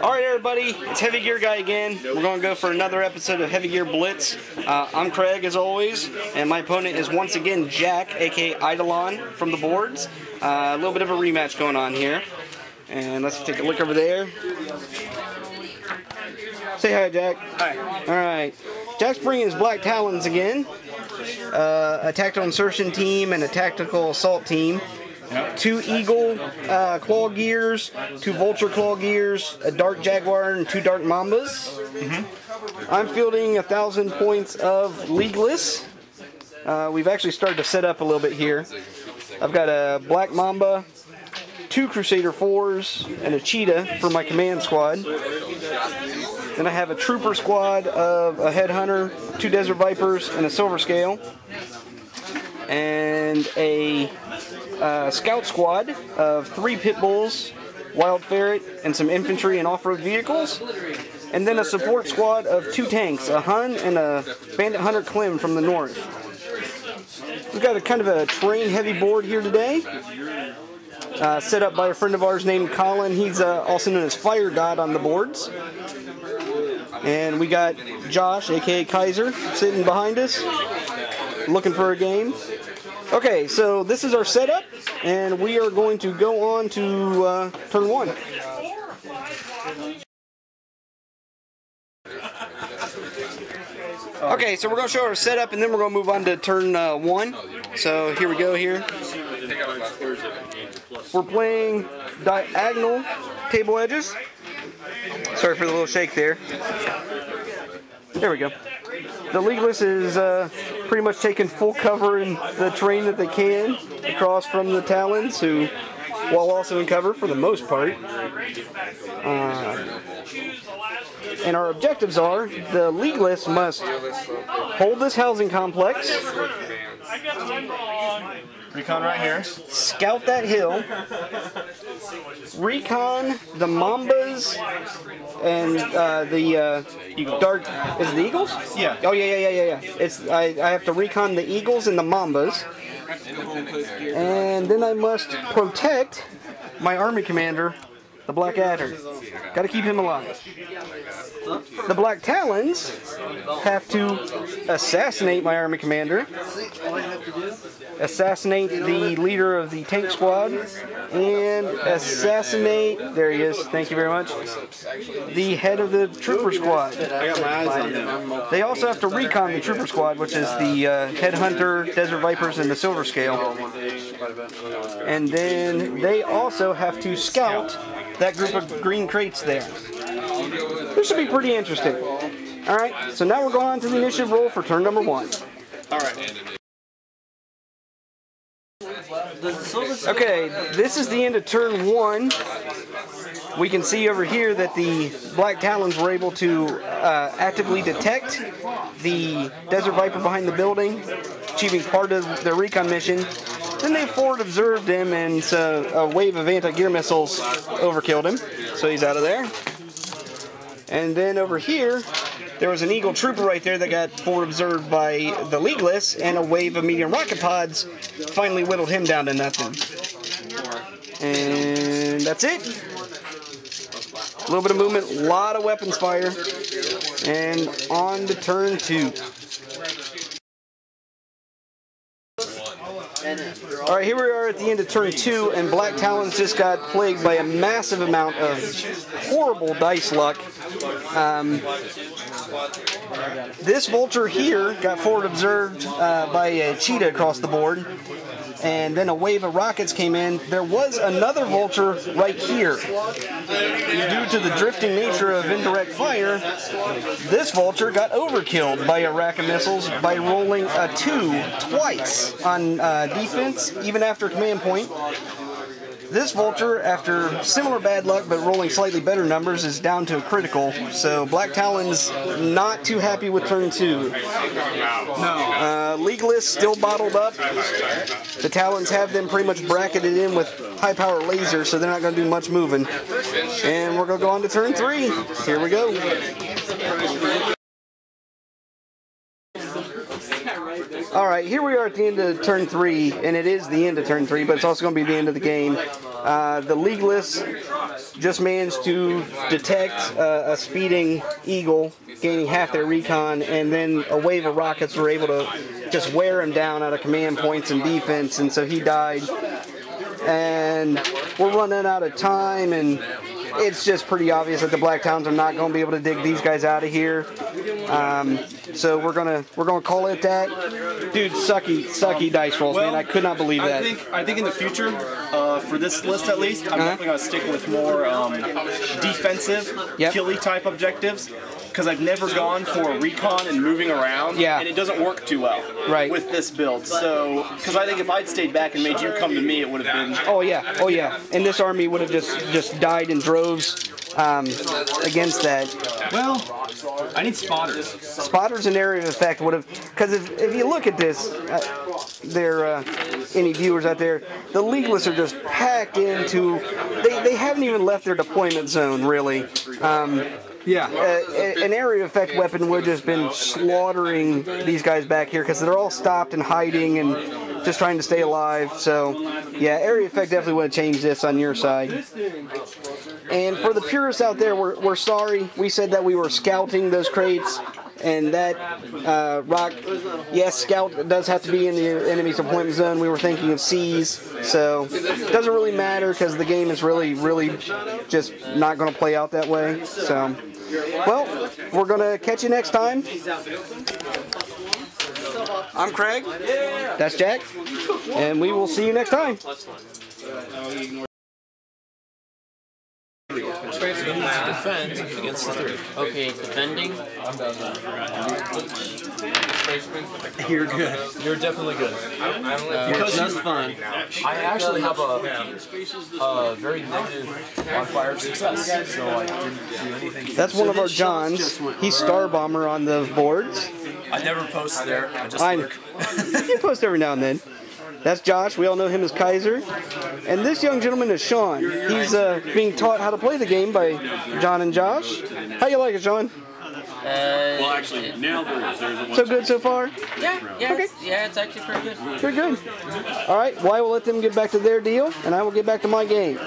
Alright everybody, it's Heavy Gear Guy again. We're going to go for another episode of Heavy Gear Blitz. I'm Craig as always, and my opponent is once again Jack, aka Eidolon from the boards. A little bit of a rematch going on here. And let's take a look over there. Say hi, Jack. Hi. Alright. Jack's bringing his Black Talons again. A tactical insertion team and a tactical assault team. Yep. 2 Eagle claw gears, 2 Vulture claw gears, a Dark Jaguar, and 2 Dark Mambas. I'm fielding 1,000 points of Leagueless. We've actually started to set up a little bit here. I've got a Black Mamba, 2 Crusader 4s, and a Cheetah for my command squad. Then I have a Trooper squad of a Headhunter, 2 Desert Vipers, and a Silver Scale. And a Scout squad of 3 Pit Bulls, Wild Ferret, and some infantry and off-road vehicles. And then a support squad of 2 tanks, a Hun and a Bandit Hunter Clem from the north. We've got a kind of a terrain-heavy board here today. Set up by a friend of ours named Colin. He's also known as Fire God on the boards. And we got Josh, aka Kaiser, sitting behind us, looking for a game. Okay, so this is our setup, and we are going to go on to turn 1. Okay, so we're going to show our setup, and then we're going to move on to turn 1. So here we go here. We're playing diagonal table edges. Sorry for the little shake there. There we go. The Leagueless is pretty much taking full cover in the terrain that they can across from the Talons, who, while also in cover for the most part. And our objectives are, the Leagueless must hold this housing complex, Recon right here. scout that hill, recon the Mambas and the Dark. Is it the Eagles? Yeah. Oh yeah. It's I have to recon the Eagles and the Mambas, and then I must protect my army commander, the Black Adder. Got to keep him alive. The Black Talons have to assassinate my army commander, assassinate the leader of the tank squad, and assassinate, there he is, thank you very much, the head of the trooper squad. I got my eyes on them. They also have to recon the trooper squad, which is the Headhunter, Desert Vipers, and the Silver Scale. And then they also have to scout that group of green crates there. This should be pretty interesting. Alright, so now we're going on to the initiative roll for turn number 1. Alright. Okay, this is the end of turn 1. We can see over here that the Black Talons were able to actively detect the Desert Viper behind the building, achieving part of their recon mission. Then they forward observed him, and a wave of anti-gear missiles overkilled him, so he's out of there. And then over here, there was an Eagle Trooper right there that got forward observed by the Leagueless, and a wave of medium rocket pods finally whittled him down to nothing. And that's it. A little bit of movement, a lot of weapons fire, and on to turn 2. Alright, here we are at the end of turn 2, and Black Talons just got plagued by a massive amount of horrible dice luck. This Vulture here got forward observed by a Cheetah across the board, and then a wave of rockets came in. There was another Vulture right here. Due to the drifting nature of indirect fire, this Vulture got overkilled by a rack of missiles by rolling a 2 twice on defense, even after command point. This Vulture, after similar bad luck but rolling slightly better numbers, is down to a critical. So Black Talons not too happy with turn 2. No. Leagueless still bottled up. The Talons have them pretty much bracketed in with high power lasers, so they're not going to do much moving. And we're going to go on to turn 3. Here we go. Alright, here we are at the end of turn 3, and it is the end of turn 3, but it's also going to be the end of the game. The Leagueless just managed to detect a speeding eagle, gaining half their recon, and then a wave of rockets were able to just wear him down out of command points and defense, and so he died. And we're running out of time, and it's just pretty obvious that the Black Talons are not going to be able to dig these guys out of here. So we're gonna call it that. Dude, sucky dice rolls, man. I could not believe that. I think in the future, for this list at least, I'm definitely gonna stick with more defensive, killy type objectives. Because I've never gone for recon and moving around, and it doesn't work too well with this build. So, because I think if I'd stayed back and made you come to me, it would have been. Oh yeah. And this army would have just died in droves against that. Well, I need spotters. Spotters and area of effect would have, because if you look at this, any viewers out there, the Leagueless are just packed into. They haven't even left their deployment zone really. An area effect weapon would have just been slaughtering these guys back here because they're all stopped and hiding and just trying to stay alive. So, yeah, area effect definitely would have changed this on your side. And for the purists out there, we're sorry. We said that we were scouting those crates. And that rock, yes, scout does have to be in the enemy's deployment zone. We were thinking of C's, so it doesn't really matter because the game is really just not going to play out that way. So, well, we're going to catch you next time. I'm Craig. That's Jack. And we will see you next time. Defend against the 3. Okay, defending. You're good. You're definitely good. You're just fun. I actually have a very negative modifier of success, so I didn't do anything. That's one of our Johns. He's Star Bomber on the boards. I never post there. I just lurk. You post every now and then. That's Josh. We all know him as Kaiser. And this young gentleman is Sean. He's being taught how to play the game by John and Josh. How you like it, Sean? Well, actually, nailed it. So good so far? Yeah, Okay. it's actually pretty good. Pretty good. All right. Well, I will let them get back to their deal, and I will get back to my game.